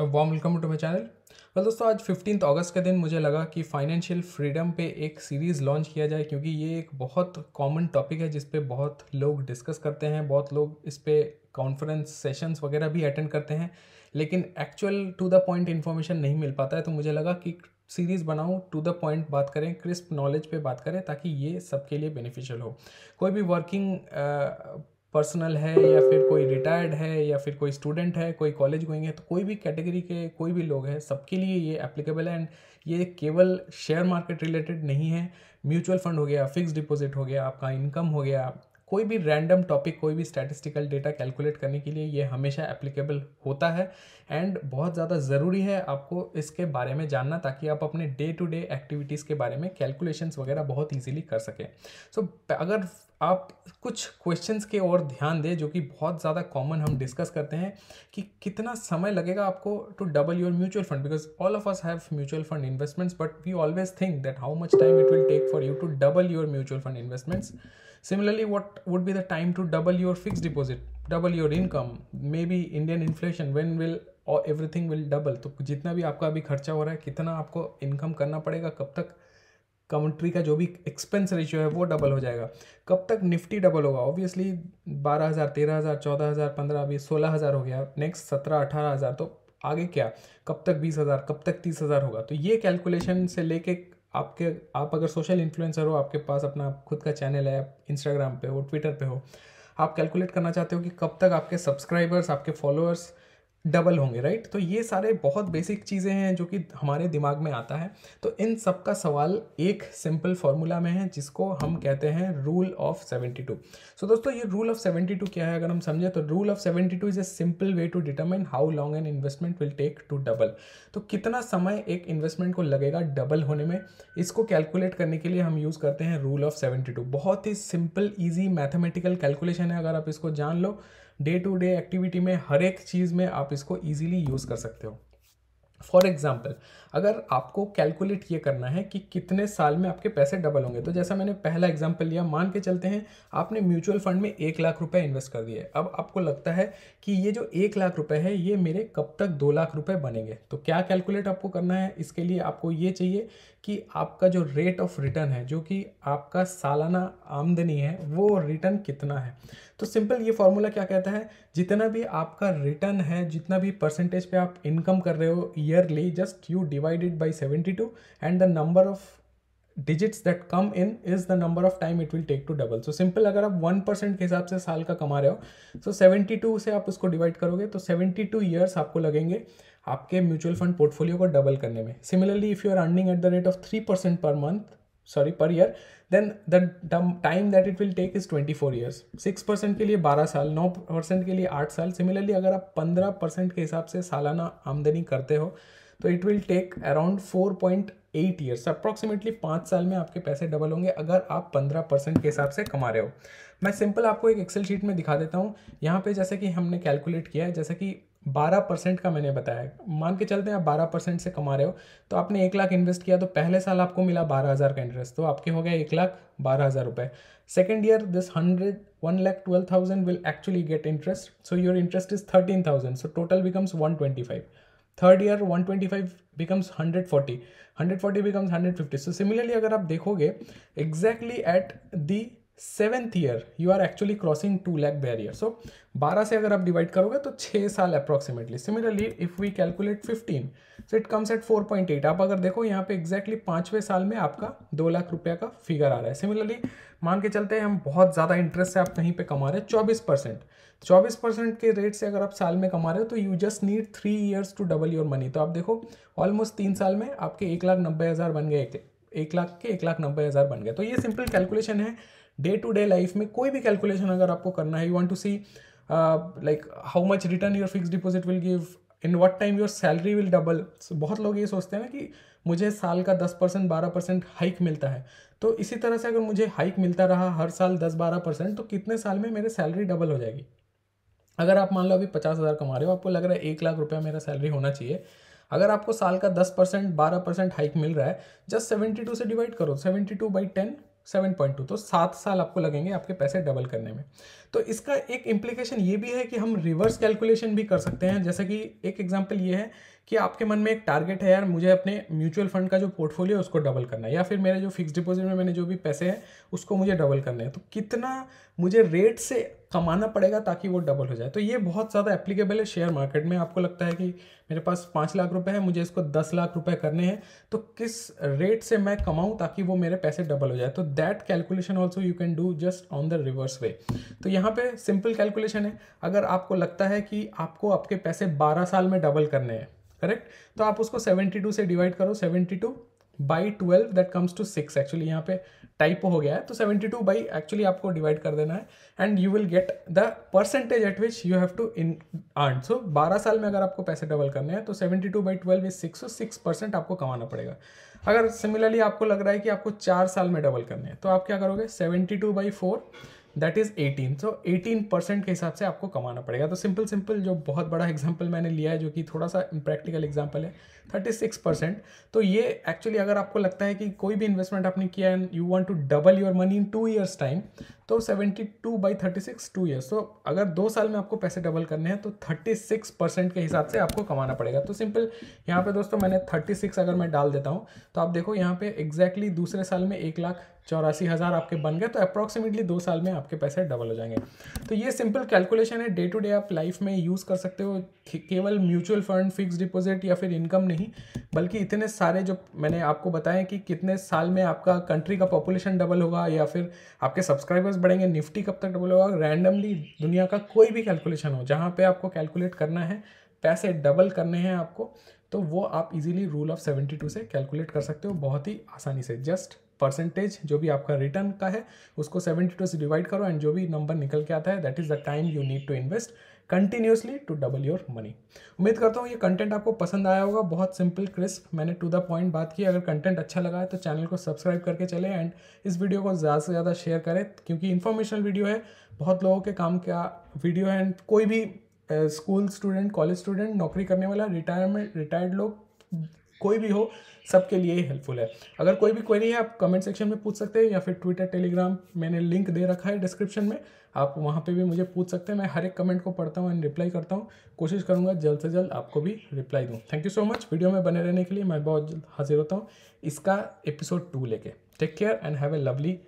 Warm welcome to my channel. दोस्तों, आज 15 अगस्त के दिन मुझे लगा कि फाइनेंशियल फ्रीडम पे एक सीरीज़ लॉन्च किया जाए, क्योंकि ये एक बहुत कॉमन टॉपिक है जिस पे बहुत लोग डिस्कस करते हैं, बहुत लोग इस पे कॉन्फ्रेंस सेशंस वगैरह भी अटेंड करते हैं, लेकिन actual to the point information नहीं मिल पाता है। तो मुझे लगा कि सीरीज़ बनाऊं, टू द पॉइंट बात करें, क्रिस्प नॉलेज पे बात करें, ताकि ये सबके लिए बेनिफिशियल हो। कोई भी वर्किंग पर्सनल है, या फिर कोई रिटायर्ड है, या फिर कोई स्टूडेंट है, कोई कॉलेज गोइंग है, तो कोई भी कैटेगरी के कोई भी लोग हैं, सबके लिए ये एप्लीकेबल है। एंड ये केवल शेयर मार्केट रिलेटेड नहीं है। म्यूचुअल फंड हो गया, फिक्स डिपॉजिट हो गया, आपका इनकम हो गया, कोई भी रैंडम टॉपिक, कोई भी स्टैटिस्टिकल डेटा कैलकुलेट करने के लिए ये हमेशा एप्लीकेबल होता है। एंड बहुत ज़्यादा ज़रूरी है आपको इसके बारे में जानना, ताकि आप अपने डे टू डे एक्टिविटीज़ के बारे में कैलकुलेशंस वगैरह बहुत ईजीली कर सकें। सो अगर आप कुछ क्वेश्चंस के और ध्यान दें, जो कि बहुत ज़्यादा कॉमन हम डिस्कस करते हैं, कि कितना समय लगेगा आपको to double your mutual fund, because all of us have mutual fund investments, but we always think that how much time it will take for you to double your mutual fund investments. Similarly, what would be the time to double your fixed deposit, double your income, maybe Indian inflation, when will or everything will double? तो जितना भी आपका अभी खर्चा हो रहा है, कितना आपको इनकम करना पड़ेगा, कब तक कंट्री का जो भी एक्सपेंस रेशियो है वो डबल हो जाएगा, कब तक निफ्टी डबल होगा। ऑब्वियसली 12,000, 13,000, 14,000, 15, 20, 16,000 हो गया, नेक्स्ट 17-18,000, तो आगे क्या, कब तक 20,000, कब तक 30,000 होगा। तो ये कैलकुलेशन से लेके आप अगर सोशल इन्फ्लुएंसर हो, आपके पास अपना खुद का चैनल है, इंस्टाग्राम पे हो, ट्विटर पे हो, आप कैलकुलेट करना चाहते हो कि कब तक आपके सब्सक्राइबर्स, आपके फॉलोअर्स डबल होंगे, राइट। तो ये सारे बहुत बेसिक चीज़ें हैं जो कि हमारे दिमाग में आता है। तो इन सब का सवाल एक सिंपल फार्मूला में है, जिसको हम कहते हैं रूल ऑफ 72। सो दोस्तों, ये रूल ऑफ 72 क्या है, अगर हम समझे तो rule of 72 is a simple way to determine how long an investment will take to double. तो कितना समय एक इन्वेस्टमेंट को लगेगा डबल होने में, इसको कैलकुलेट करने के लिए हम यूज़ करते हैं रूल ऑफ 72। बहुत ही सिंपल ईजी मैथमेटिकल कैलकुलेशन है। अगर आप इसको जान लो, डे टू डे एक्टिविटी में हर एक चीज़ में आप इसको ईजिली यूज़ कर सकते हो। फॉर एग्जाम्पल, अगर आपको कैलकुलेट ये करना है कि कितने साल में आपके पैसे डबल होंगे, तो जैसा मैंने पहला एग्जाम्पल लिया, मान के चलते हैं आपने म्यूचुअल फंड में 1 लाख रुपए इन्वेस्ट कर दिए। अब आपको लगता है कि ये जो 1 लाख रुपए है, ये मेरे कब तक 2 लाख रुपए बनेंगे। तो क्या कैलकुलेट आपको करना है, इसके लिए आपको ये चाहिए कि आपका जो रेट ऑफ रिटर्न है, जो कि आपका सालाना आमदनी है, वो रिटर्न कितना है। तो सिंपल ये फॉर्मूला क्या कहता है, जितना भी आपका रिटर्न है, जितना भी परसेंटेज पे आप इनकम कर रहे हो yearly, just you divided by 72 and the number of digits that come in is the number of time it will take to double. So simple, अगर आप 1% के हिसाब से साल का कमा रहे हो, तो 72 से आप उसको डिवाइड करोगे, तो 72 ईयर्स आपको लगेंगे आपके म्यूचुअल फंड पोर्टफोलियो को डबल करने में। Similarly, if you are earning at the rate of 3% per year, then the time that it will take is 24 years. 6% के लिए 12 साल, 9% के लिए 8 साल। सिमिलरली, अगर आप 15% के हिसाब से सालाना आमदनी करते हो, तो it will take around 4.8 years. Approximately 5 साल में आपके पैसे डबल होंगे, अगर आप 15% के हिसाब से कमा रहे हो। मैं सिंपल आपको एक एक्सेल शीट में दिखा देता हूँ। यहाँ पे जैसे कि हमने कैलकुलेट किया है, जैसे कि 12% का मैंने बताया, मान के चलते हैं आप 12% से कमा रहे हो, तो आपने 1 लाख इन्वेस्ट किया, तो पहले साल आपको मिला 12,000 का इंटरेस्ट, तो आपके हो गया 1,12,000 रुपये। Second year this 1,12,000 will actually get interest, so your interest is 13,000, so total becomes 125। Third year 125 becomes 140, 140 becomes 150। So similarly, अगर आप देखोगे exactly at the 7th year you are actually crossing 2 lakh barrier. So 12 से अगर आप divide करोगे तो 6 साल approximately. Similarly, if we calculate 15, so it comes at 4.8। आप अगर देखो यहाँ पे एग्जैक्टली 5वें साल में आपका 2 लाख रुपया का फिगर आ रहा है। सिमिलरली, मान के चलते हैं हम बहुत ज़्यादा इंटरेस्ट से आप कहीं पे कमा रहे हैं 24% के रेट से अगर आप साल में कमा रहे हो, तो you just need 3 years to double your money. तो आप देखो ऑलमोस्ट 3 साल में आपके 1,90,000 बन गए, 1 लाख के 1,90,000 बन गए। तो ये सिंपल कैलकुलेशन है। डे टू डे लाइफ में कोई भी कैलकुलेशन अगर आपको करना है, you want to see like how much return your fix deposit will give, in what time your salary will double. So बहुत लोग ये सोचते हैं ना कि मुझे साल का 10% 12% हाइक मिलता है, तो इसी तरह से अगर मुझे हाइक मिलता रहा हर साल 10-12%, तो कितने साल में मेरे सैलरी डबल हो जाएगी। अगर आप मान लो अभी 50,000 कमा रहे हो, आपको लग रहा है 1 लाख रुपया मेरा सैलरी होना चाहिए, अगर आपको साल का 10% 12% हाइक मिल रहा है, जस्ट 72 से डिवाइड करो, 72/10 7.2, तो 7 साल आपको लगेंगे आपके पैसे डबल करने में। तो इसका एक इम्प्लीकेशन ये भी है कि हम रिवर्स कैलकुलेशन भी कर सकते हैं। जैसे कि एक एग्जांपल ये है कि आपके मन में एक टारगेट है, यार मुझे अपने म्यूचुअल फंड का जो पोर्टफोलियो है उसको डबल करना है, या फिर मेरे जो फिक्स डिपॉजिट में मैंने जो भी पैसे हैं उसको मुझे डबल करने हैं, तो कितना मुझे रेट से कमाना पड़ेगा ताकि वो डबल हो जाए। तो ये बहुत ज़्यादा एप्लीकेबल है शेयर मार्केट में। आपको लगता है कि मेरे पास 5 लाख रुपए है, मुझे इसको 10 लाख रुपए करने हैं, तो किस रेट से मैं कमाऊं ताकि वो मेरे पैसे डबल हो जाए। तो that calculation also you can do just on the reverse way. तो यहाँ पे सिंपल कैलकुलेशन है। अगर आपको लगता है कि आपको आपके पैसे 12 साल में डबल करने हैं, करेक्ट, तो आप उसको 72 से डिवाइड करो। 72/12 दैट कम्स टू 6। एक्चुअली यहाँ पे टाइपो हो गया है, तो 72 बाई एक्चुअली आपको डिवाइड कर देना है and you will get the percentage at which you have to earn. So 12 साल में अगर आपको पैसे डबल करने हैं तो 72/12 इज 6, 6% आपको कमाना पड़ेगा। अगर सिमिलरली आपको लग रहा है कि आपको 4 साल में डबल करने हैं, तो आप क्या करोगे, 72/4 दैट इज 18। सो 18% के हिसाब से आपको कमाना पड़ेगा। तो सिंपल जो बहुत बड़ा एग्जाम्पल मैंने लिया है, जो कि थोड़ा सा इम्प्रैक्टिकल एग्जाम्पल है, 36%। तो ये एक्चुअली अगर आपको लगता है कि कोई भी इन्वेस्टमेंट आपने किया and you want to double your money in 2 years time, तो 72/36 2 years। तो अगर 2 साल में आपको पैसे डबल करने हैं तो 36% के हिसाब से आपको कमाना पड़ेगा। तो सिंपल यहाँ पे दोस्तों मैंने 36 अगर मैं डाल देता हूँ तो आप देखो यहाँ पे एग्जैक्टली दूसरे साल में 1,84,000 आपके बन गए। तो अप्रॉक्सीमेटली 2 साल में आपके पैसे डबल हो जाएंगे। तो ये सिंपल कैलकुलेशन है, डे टू डे आप लाइफ में यूज़ कर सकते हो। केवल म्यूचुअल फंड, फिक्स डिपॉजिट या फिर इनकम नहीं, बल्कि इतने सारे जो मैंने आपको बताया कि कितने साल में आपका कंट्री का पॉपुलेशन डबल होगा या फिर आपके सब्सक्राइबर्स बढ़ेंगे, निफ्टी कब तक डबल होगा, रैंडमली दुनिया का कोई भी कैलकुलेशन हो जहाँ पे आपको कैलकुलेट करना है, पैसे डबल करने हैं आपको, तो वो आप इजीली रूल ऑफ 72 से कैलकुलेट कर सकते हो बहुत ही आसानी से। जस्ट परसेंटेज जो भी आपका रिटर्न का है उसको 72 से डिवाइड करो एंड जो भी नंबर निकल के आता है that is the time you need to invest continuously to double your money. उम्मीद करता हूँ ये कंटेंट आपको पसंद आया होगा। बहुत सिंपल क्रिस्प, मैंने टू द पॉइंट बात की। अगर कंटेंट अच्छा लगा है तो चैनल को सब्सक्राइब करके चले एंड इस वीडियो को ज़्यादा से ज़्यादा शेयर करें, क्योंकि इन्फॉर्मेशनल वीडियो है, बहुत लोगों के काम का वीडियो है एंड कोई भी स्कूल स्टूडेंट, कॉलेज स्टूडेंट, नौकरी करने वाला, रिटायर्ड लोग, कोई भी हो, सबके लिए ही हेल्पफुल है। अगर कोई भी क्वेरी है आप कमेंट सेक्शन में पूछ सकते हैं या फिर ट्विटर, टेलीग्राम मैंने लिंक दे रखा है डिस्क्रिप्शन में, आप वहाँ पे भी मुझे पूछ सकते हैं। मैं हर एक कमेंट को पढ़ता हूँ एंड रिप्लाई करता हूँ। कोशिश करूँगा जल्द से जल्द आपको भी रिप्लाई दूँ। Thank you so much video में बने रहने के लिए। मैं बहुत जल्द हाजिर होता हूँ इसका एपिसोड 2 लेके। Take care and have a lovely